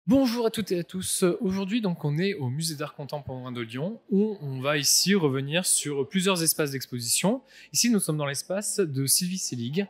Bonjour à toutes et à tous. Aujourd'hui, donc, on est au Musée d'art contemporain de Lyon où on va ici revenir sur plusieurs espaces d'exposition. Ici, nous sommes dans l'espace de Sylvie Selig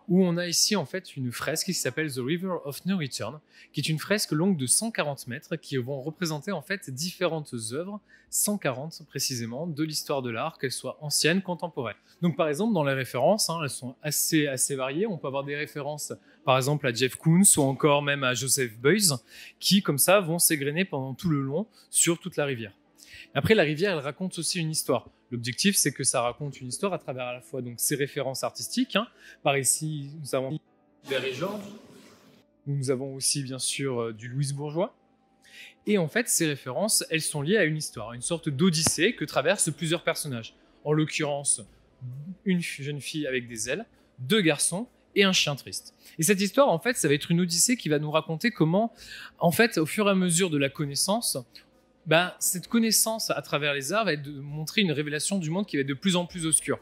où on a ici en fait une fresque qui s'appelle The River of No Return, qui est une fresque longue de 140 mètres qui vont représenter en fait différentes œuvres, 140 précisément, de l'histoire de l'art, qu'elles soient anciennes, contemporaines. Donc par exemple, dans les références, elles sont assez variées. On peut avoir des références par exemple à Jeff Koons ou encore même à Joseph Beuys, qui comme ça vont s'égrener pendant tout le long sur toute la rivière. Après, la rivière, elle raconte aussi une histoire. L'objectif, c'est que ça raconte une histoire à travers à la fois donc, ses références artistiques. Par ici, nous avons Berry Georges, nous avons aussi bien sûr du Louise Bourgeois. Et en fait, ces références, elles sont liées à une histoire, une sorte d'odyssée que traversent plusieurs personnages. En l'occurrence, une jeune fille avec des ailes, deux garçons et un chien triste. Et cette histoire, en fait, ça va être une odyssée qui va nous raconter comment, en fait, au fur et à mesure de la connaissance, cette connaissance à travers les arts va être de montrer une révélation du monde qui va être de plus en plus obscure.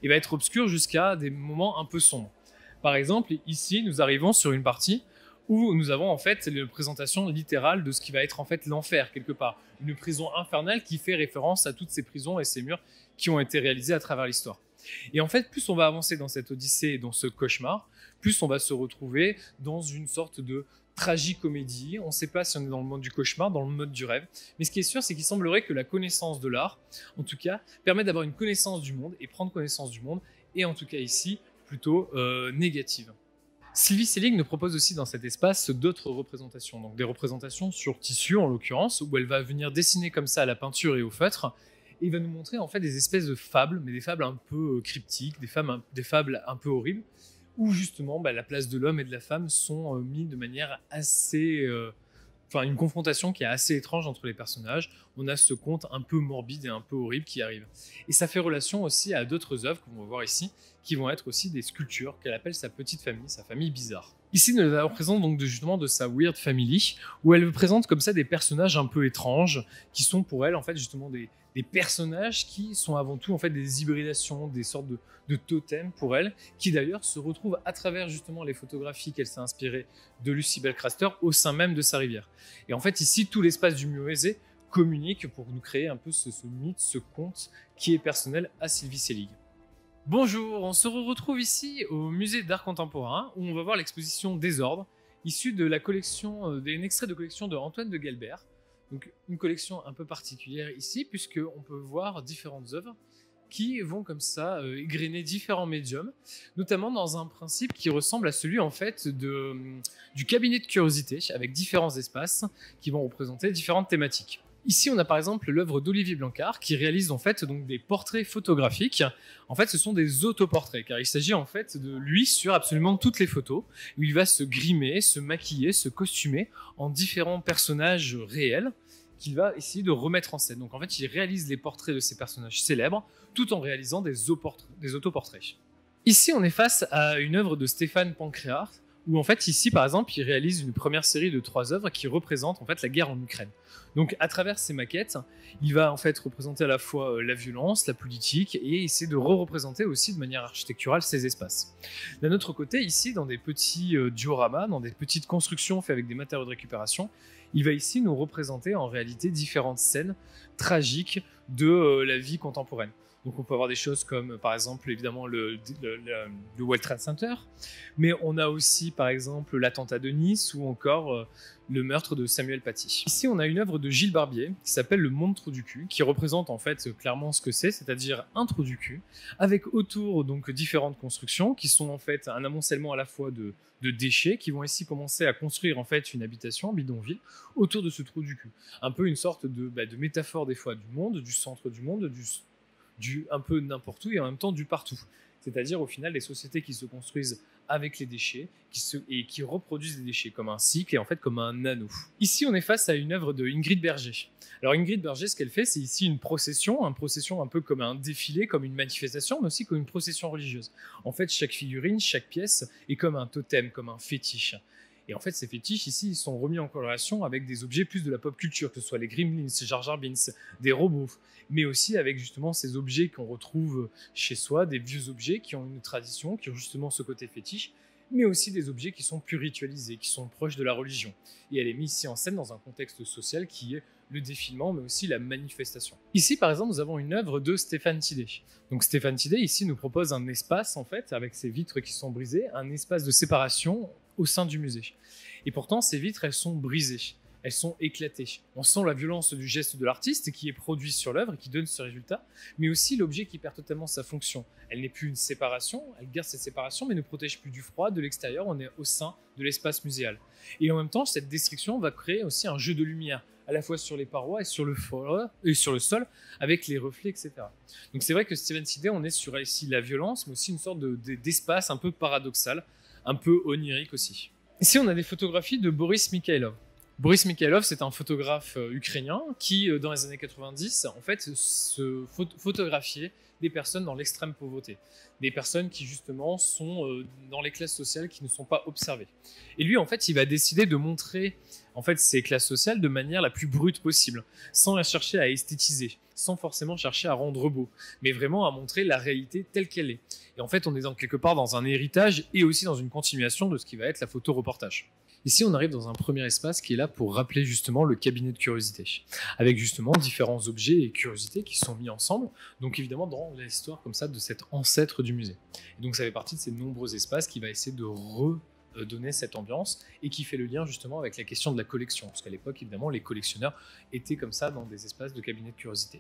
Et va être obscure jusqu'à des moments un peu sombres. Par exemple, ici, nous arrivons sur une partie où nous avons en fait la présentation littérale de ce qui va être en fait l'enfer, quelque part. Une prison infernale qui fait référence à toutes ces prisons et ces murs qui ont été réalisés à travers l'histoire. Et en fait, plus on va avancer dans cette odyssée et dans ce cauchemar, plus on va se retrouver dans une sorte de tragicomédie. On ne sait pas si on est dans le monde du cauchemar, dans le mode du rêve. Mais ce qui est sûr, c'est qu'il semblerait que la connaissance de l'art, en tout cas, permet d'avoir une connaissance du monde et prendre connaissance du monde, et en tout cas ici, plutôt négative. Sylvie Selig nous propose aussi dans cet espace d'autres représentations, donc des représentations sur tissu en l'occurrence, où elle va venir dessiner comme ça à la peinture et au feutre, et il va nous montrer en fait des espèces de fables, mais des fables un peu cryptiques, des fables un peu horribles, où justement la place de l'homme et de la femme sont mis de manière assez... une confrontation qui est assez étrange entre les personnages. On a ce conte un peu morbide et un peu horrible qui arrive. Et ça fait relation aussi à d'autres œuvres qu'on va voir ici, qui vont être aussi des sculptures qu'elle appelle sa petite famille, sa famille bizarre. Ici, nous la représente donc justement de sa Weird Family, où elle présente comme ça des personnages un peu étranges, qui sont pour elle en fait justement des personnages qui sont avant tout en fait des hybridations, des sortes de totems pour elle, qui d'ailleurs se retrouvent à travers justement les photographies qu'elle s'est inspirées de Lucy Bellcraster au sein même de sa rivière. Et en fait ici, tout l'espace du musée communique pour nous créer un peu ce mythe, ce conte qui est personnel à Sylvie Selig. Bonjour, on se retrouve ici au musée d'art contemporain où on va voir l'exposition Désordre, issue de la collection, d'un extrait de collection de Antoine de Galbert. Donc une collection un peu particulière ici puisqu'on peut voir différentes œuvres qui vont comme ça égrener différents médiums, notamment dans un principe qui ressemble à celui en fait du cabinet de curiosité avec différents espaces qui vont représenter différentes thématiques. Ici, on a par exemple l'œuvre d'Olivier Blancard qui réalise en fait donc des portraits photographiques. En fait, ce sont des autoportraits car il s'agit en fait de lui sur absolument toutes les photos où il va se grimer, se maquiller, se costumer en différents personnages réels qu'il va essayer de remettre en scène. Donc en fait, il réalise les portraits de ces personnages célèbres tout en réalisant des autoportraits. Ici, on est face à une œuvre de Stéphane Pancréart où en fait ici par exemple il réalise une première série de 3 œuvres qui représentent en fait la guerre en Ukraine. Donc à travers ces maquettes, il va en fait représenter à la fois la violence, la politique et essayer de représenter aussi de manière architecturale ces espaces. D'un autre côté, ici dans des petits dioramas, dans des petites constructions faites avec des matériaux de récupération, il va ici nous représenter en réalité différentes scènes tragiques de la vie contemporaine. Donc on peut avoir des choses comme par exemple évidemment le World Trade Center, mais on a aussi par exemple l'attentat de Nice ou encore le meurtre de Samuel Paty. Ici on a une œuvre de Gilles Barbier qui s'appelle Le Monde Trou du Cul, qui représente en fait clairement ce que c'est-à-dire un trou du cul, avec autour donc différentes constructions qui sont en fait un amoncellement à la fois de déchets qui vont ici commencer à construire en fait une habitation, un bidonville, autour de ce trou du cul. Un peu une sorte de métaphore des fois du monde, du centre du monde, du un peu n'importe où et en même temps du partout. C'est-à-dire au final les sociétés qui se construisent avec les déchets et qui reproduisent des déchets comme un cycle et en fait comme un anneau. Ici on est face à une œuvre de Ingrid Berger. Alors Ingrid Berger, ce qu'elle fait, c'est ici une procession un peu comme un défilé, comme une manifestation, mais aussi comme une procession religieuse. En fait chaque figurine, chaque pièce est comme un totem, comme un fétiche. Et en fait, ces fétiches ici, ils sont remis en corrélation avec des objets plus de la pop culture, que ce soit les Gremlins, Jar Jar Binks, des robots, mais aussi avec justement ces objets qu'on retrouve chez soi, des vieux objets qui ont une tradition, qui ont justement ce côté fétiche, mais aussi des objets qui sont plus ritualisés, qui sont proches de la religion. Et elle est mise ici en scène dans un contexte social qui est le défilement, mais aussi la manifestation. Ici, par exemple, nous avons une œuvre de Stéphane Tidé. Donc Stéphane Tidé, ici, nous propose un espace, en fait, avec ces vitres qui sont brisées, un espace de séparation au sein du musée. Et pourtant, ces vitres, elles sont brisées. Elles sont éclatées. On sent la violence du geste de l'artiste qui est produit sur l'œuvre et qui donne ce résultat, mais aussi l'objet qui perd totalement sa fonction. Elle n'est plus une séparation, elle garde cette séparation, mais ne protège plus du froid, de l'extérieur, on est au sein de l'espace muséal. Et en même temps, cette destruction va créer aussi un jeu de lumière, à la fois sur les parois et sur le sol, avec les reflets, etc. Donc c'est vrai que Stéphane Tidé, on est sur ici la violence, mais aussi une sorte d'espace un peu paradoxal, un peu onirique aussi. Ici, on a des photographies de Boris Mikhailov. Boris Mikhailov, c'est un photographe ukrainien qui, dans les années 90, en fait, se photographiait des personnes dans l'extrême pauvreté, des personnes qui justement sont dans les classes sociales qui ne sont pas observées. Et lui, en fait, il va décider de montrer en fait ces classes sociales de manière la plus brute possible, sans chercher à esthétiser, sans forcément chercher à rendre beau, mais vraiment à montrer la réalité telle qu'elle est. Et en fait, on est quelque part dans un héritage et aussi dans une continuation de ce qui va être la photo-reportage. Ici, on arrive dans un premier espace qui est là pour rappeler justement le cabinet de curiosité, avec justement différents objets et curiosités qui sont mis ensemble, donc évidemment dans l'histoire comme ça de cet ancêtre du musée. Et donc ça fait partie de ces nombreux espaces qui va essayer de redonner cette ambiance et qui fait le lien justement avec la question de la collection, parce qu'à l'époque, évidemment, les collectionneurs étaient comme ça dans des espaces de cabinet de curiosité.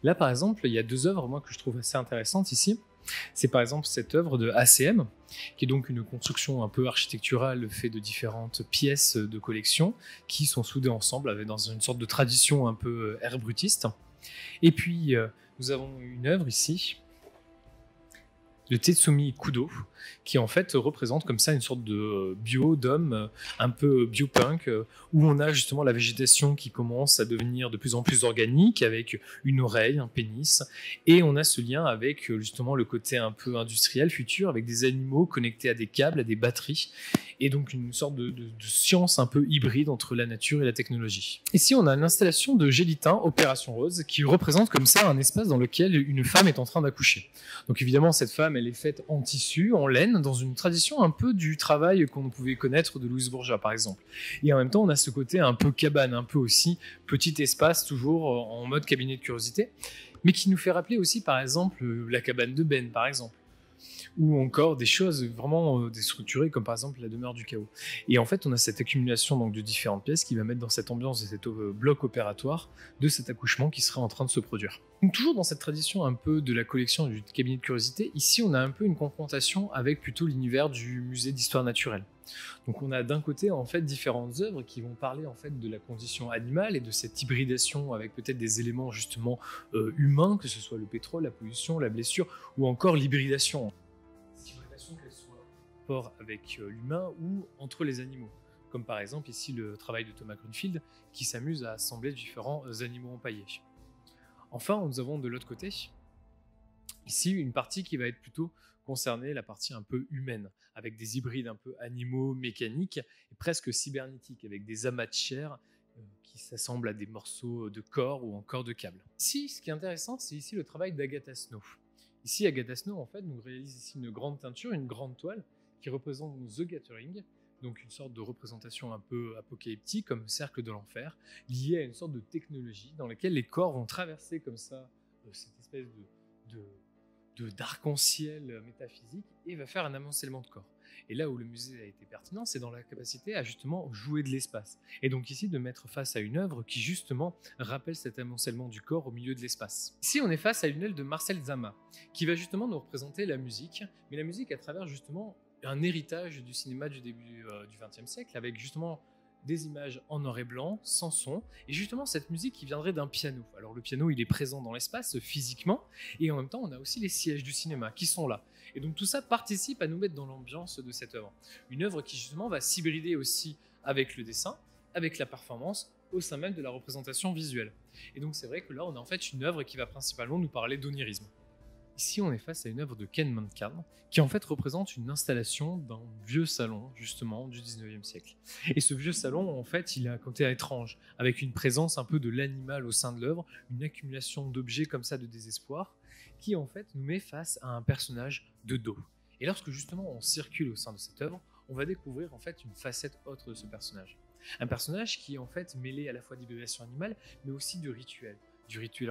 Là, par exemple, il y a deux œuvres, moi, que je trouve assez intéressantes ici. C'est par exemple cette œuvre de ACM, qui est donc une construction un peu architecturale faite de différentes pièces de collection qui sont soudées ensemble dans une sorte de tradition un peu air brutiste. Et puis, nous avons une œuvre ici de Tetsumi Kudo, qui en fait représente comme ça une sorte de d'homme un peu biopunk, où on a justement la végétation qui commence à devenir de plus en plus organique, avec une oreille, un pénis, et on a ce lien avec justement le côté un peu industriel, futur, avec des animaux connectés à des câbles, à des batteries, et donc une sorte de science un peu hybride entre la nature et la technologie. Ici, on a l'installation de Gélitin, Opération Rose, qui représente comme ça un espace dans lequel une femme est en train d'accoucher. Donc évidemment, cette femme, elle est faite en tissu, en laine, dans une tradition un peu du travail qu'on pouvait connaître de Louise Bourgeat, par exemple. Et en même temps, on a ce côté un peu cabane, un peu aussi petit espace, toujours en mode cabinet de curiosité, mais qui nous fait rappeler aussi, par exemple, la cabane de Ben, par exemple, ou encore des choses vraiment déstructurées, comme par exemple la demeure du chaos. Et en fait, on a cette accumulation donc, de différentes pièces qui va mettre dans cette ambiance de cet bloc opératoire de cet accouchement qui serait en train de se produire. Donc, toujours dans cette tradition un peu de la collection du cabinet de curiosité, ici on a un peu une confrontation avec plutôt l'univers du musée d'histoire naturelle. Donc on a d'un côté en fait différentes œuvres qui vont parler en fait de la condition animale et de cette hybridation avec peut-être des éléments justement humains, que ce soit le pétrole, la pollution, la blessure ou encore l'hybridation. Cette hybridation qu'elle soit en rapport avec l'humain ou entre les animaux. Comme par exemple ici le travail de Thomas Greenfield qui s'amuse à assembler différents animaux empaillés. Enfin, nous avons de l'autre côté ici une partie qui va être plutôt concernée la partie un peu humaine, avec des hybrides un peu animaux, mécaniques, et presque cybernétiques, avec des amas de chair qui s'assemblent à des morceaux de corps ou encore de câbles. Ici, ce qui est intéressant, c'est ici le travail d'Agatha Snow. Ici, Agatha Snow, en fait, nous réalise ici une grande teinture, une grande toile, qui représente The Gathering, donc une sorte de représentation un peu apocalyptique, comme cercle de l'enfer, liée à une sorte de technologie dans laquelle les corps vont traverser comme ça cette espèce d'arc-en-ciel métaphysique et va faire un amoncellement de corps. Et là où le musée a été pertinent, c'est dans la capacité à justement jouer de l'espace. Et donc ici, de mettre face à une œuvre qui justement rappelle cet amoncellement du corps au milieu de l'espace. Ici, on est face à une œuvre de Marcel Zama, qui va justement nous représenter la musique, mais la musique à travers justement un héritage du cinéma du début du XXe siècle, avec justement des images en noir et blanc, sans son, et justement cette musique qui viendrait d'un piano. Alors le piano, il est présent dans l'espace physiquement, et en même temps, on a aussi les sièges du cinéma qui sont là. Et donc tout ça participe à nous mettre dans l'ambiance de cette œuvre. Une œuvre qui justement va s'hybrider aussi avec le dessin, avec la performance, au sein même de la représentation visuelle. Et donc c'est vrai que là, on a en fait une œuvre qui va principalement nous parler d'onirisme. Ici, on est face à une œuvre de Ken Mankan, qui en fait représente une installation d'un vieux salon, justement, du 19e siècle. Et ce vieux salon, en fait, il a un côté étrange, avec une présence un peu de l'animal au sein de l'œuvre, une accumulation d'objets comme ça de désespoir, qui en fait nous met face à un personnage de dos. Et lorsque justement on circule au sein de cette œuvre, on va découvrir en fait une facette autre de ce personnage. Un personnage qui est en fait mêlé à la fois d'hybridation animale, mais aussi du rituel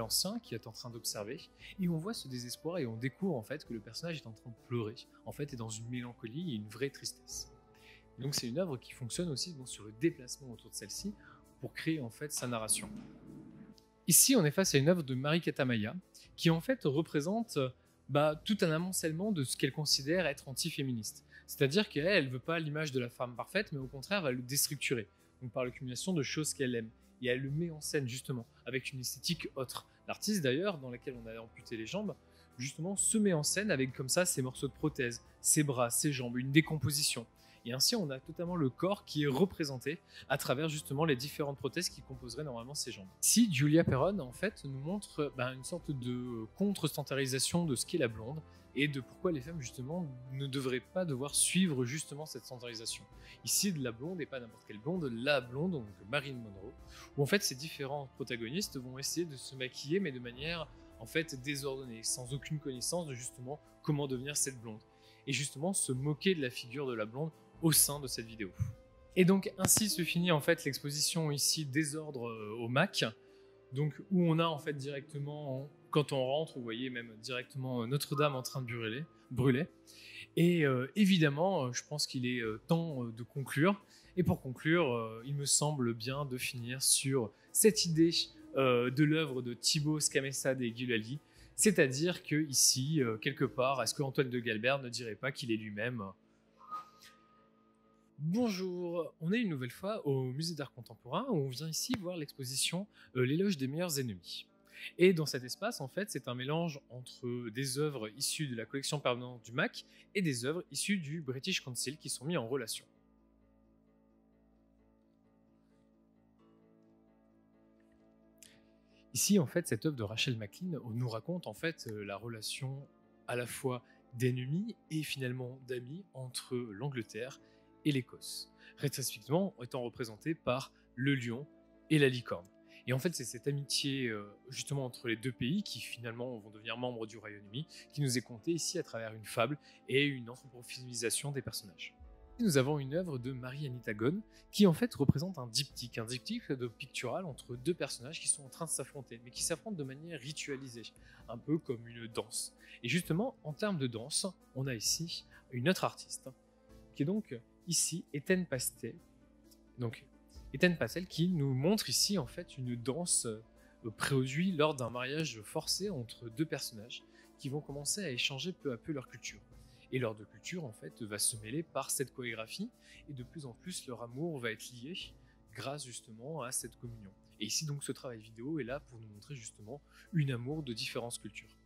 ancien qui est en train d'observer, et on voit ce désespoir et on découvre en fait que le personnage est en train de pleurer, en fait est dans une mélancolie et une vraie tristesse. Et donc c'est une œuvre qui fonctionne aussi sur le déplacement autour de celle-ci pour créer en fait sa narration. Ici on est face à une œuvre de Mari Katamaya qui en fait représente tout un amoncellement de ce qu'elle considère être anti-féministe. C'est-à-dire qu'elle ne veut pas l'image de la femme parfaite, mais au contraire, elle va le déstructurer, donc par l'accumulation de choses qu'elle aime. Et elle le met en scène, justement, avec une esthétique autre. L'artiste, d'ailleurs, dans laquelle on a amputé les jambes, justement, se met en scène avec comme ça ses morceaux de prothèse, ses bras, ses jambes, une décomposition. Et ainsi, on a totalement le corps qui est représenté à travers justement les différentes prothèses qui composeraient normalement ses jambes. Ici, Julia Perron, en fait, nous montre une sorte de contre-standardisation de ce qu'est la blonde et de pourquoi les femmes, justement, ne devraient pas devoir suivre justement cette standardisation. Ici, de la blonde et pas n'importe quelle blonde, la blonde, donc Marilyn Monroe, où en fait, ces différents protagonistes vont essayer de se maquiller, mais de manière en fait désordonnée, sans aucune connaissance de justement comment devenir cette blonde. Et justement, se moquer de la figure de la blonde au sein de cette vidéo. Et donc ainsi se finit en fait l'exposition ici Désordre au MAC, donc où on a en fait directement, quand on rentre, vous voyez même directement Notre-Dame en train de brûler. Et évidemment, je pense qu'il est temps de conclure. Et pour conclure, il me semble bien de finir sur cette idée de l'œuvre de Thibaut Scamessade et Guy Lally, c'est-à-dire que ici, quelque part, est-ce que Antoine de Galbert ne dirait pas qu'il est lui-même Bonjour, on est une nouvelle fois au Musée d'Art Contemporain où on vient ici voir l'exposition L'éloge des meilleurs ennemis. Et dans cet espace, en fait, c'est un mélange entre des œuvres issues de la collection permanente du MAC et des œuvres issues du British Council qui sont mis en relation. Ici, en fait, cette œuvre de Rachel McLean nous raconte en fait la relation à la fois d'ennemis et finalement d'amis entre l'Angleterre et l'Écosse, rétrospectivement étant représenté par le lion et la licorne. Et en fait, c'est cette amitié justement entre les deux pays qui finalement vont devenir membres du Royaume-Uni qui nous est contée ici à travers une fable et une anthropomorphisation des personnages. Nous avons une œuvre de Marie-Anita Ghosn qui en fait représente un diptyque de pictural entre deux personnages qui sont en train de s'affronter, mais qui s'affrontent de manière ritualisée, un peu comme une danse. Et justement, en termes de danse, on a ici une autre artiste, qui est donc ici Étienne Pastel. Donc Étienne Pastel qui nous montre ici en fait une danse produite lors d'un mariage forcé entre deux personnages qui vont commencer à échanger peu à peu leur culture. Et leur deux cultures en fait va se mêler par cette chorégraphie et de plus en plus leur amour va être lié grâce justement à cette communion. Et ici donc ce travail vidéo est là pour nous montrer justement une amour de différentes cultures.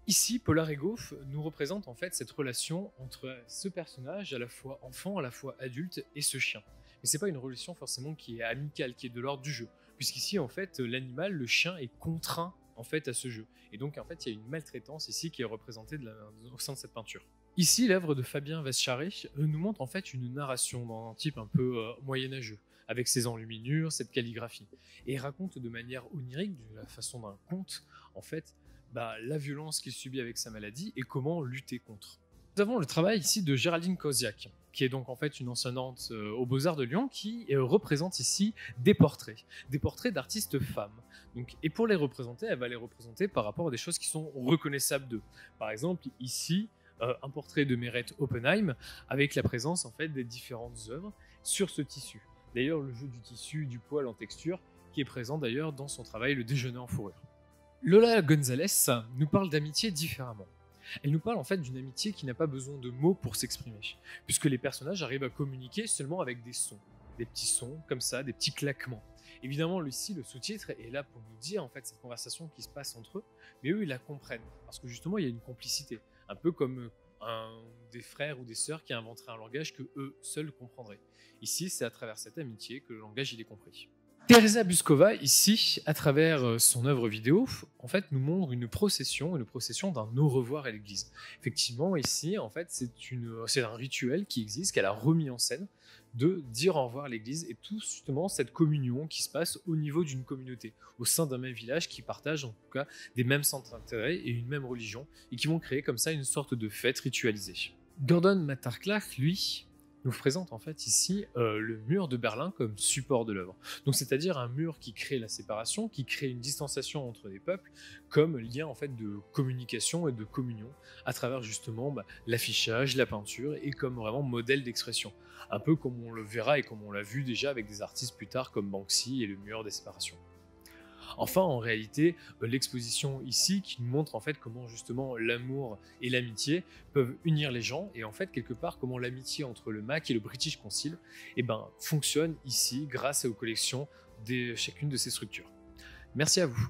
Ici, Paula Rego nous représente en fait cette relation entre ce personnage, à la fois enfant, à la fois adulte, et ce chien. Mais c'est pas une relation forcément qui est amicale, qui est de l'ordre du jeu, puisqu'ici en fait l'animal, le chien, est contraint en fait à ce jeu. Et donc en fait il y a une maltraitance ici qui est représentée au sein de cette peinture. Ici, l'œuvre de Fabien Vascharé nous montre en fait une narration dans un type un peu moyenâgeux, avec ses enluminures, cette calligraphie, et raconte de manière onirique, de la façon d'un conte, en fait, la violence qu'il subit avec sa maladie et comment lutter contre. Nous avons le travail ici de Géraldine Koziak, qui est donc en fait une enseignante aux Beaux-Arts de Lyon, qui représente ici des portraits d'artistes femmes. Donc, et pour les représenter, elle va les représenter par rapport à des choses qui sont reconnaissables d'eux. Par exemple, ici, un portrait de Meret Oppenheim avec la présence en fait des différentes œuvres sur ce tissu. D'ailleurs, le jeu du tissu, du poil en texture, qui est présent d'ailleurs dans son travail Le Déjeuner en fourrure. Lola Gonzalez nous parle d'amitié différemment. Elle nous parle en fait d'une amitié qui n'a pas besoin de mots pour s'exprimer, puisque les personnages arrivent à communiquer seulement avec des sons, des petits sons comme ça, des petits claquements. Évidemment, ici, le sous-titre est là pour nous dire en fait cette conversation qui se passe entre eux, mais eux ils la comprennent, parce que justement il y a une complicité, un peu comme des frères ou des sœurs qui inventeraient un langage que eux seuls comprendraient. Ici, c'est à travers cette amitié que le langage il est compris. Teresa Buskova, ici, à travers son œuvre vidéo, en fait, nous montre une procession d'un au revoir à l'église. Effectivement, ici, en fait, c'est un rituel qui existe, qu'elle a remis en scène, de dire au revoir à l'église et tout justement cette communion qui se passe au niveau d'une communauté, au sein d'un même village qui partage en tout cas des mêmes centres d'intérêt et une même religion et qui vont créer comme ça une sorte de fête ritualisée. Gordon Matter-Clark, lui, nous présente en fait ici le mur de Berlin comme support de l'œuvre. Donc c'est-à-dire un mur qui crée la séparation, qui crée une distanciation entre les peuples, comme lien en fait de communication et de communion à travers justement l'affichage, la peinture et comme vraiment modèle d'expression. Un peu comme on le verra et comme on l'a vu déjà avec des artistes plus tard comme Banksy et le mur des séparations. Enfin, en réalité, l'exposition ici qui nous montre en fait comment justement l'amour et l'amitié peuvent unir les gens et en fait quelque part comment l'amitié entre le MAC et le British Council fonctionne ici grâce aux collections de chacune de ces structures. Merci à vous.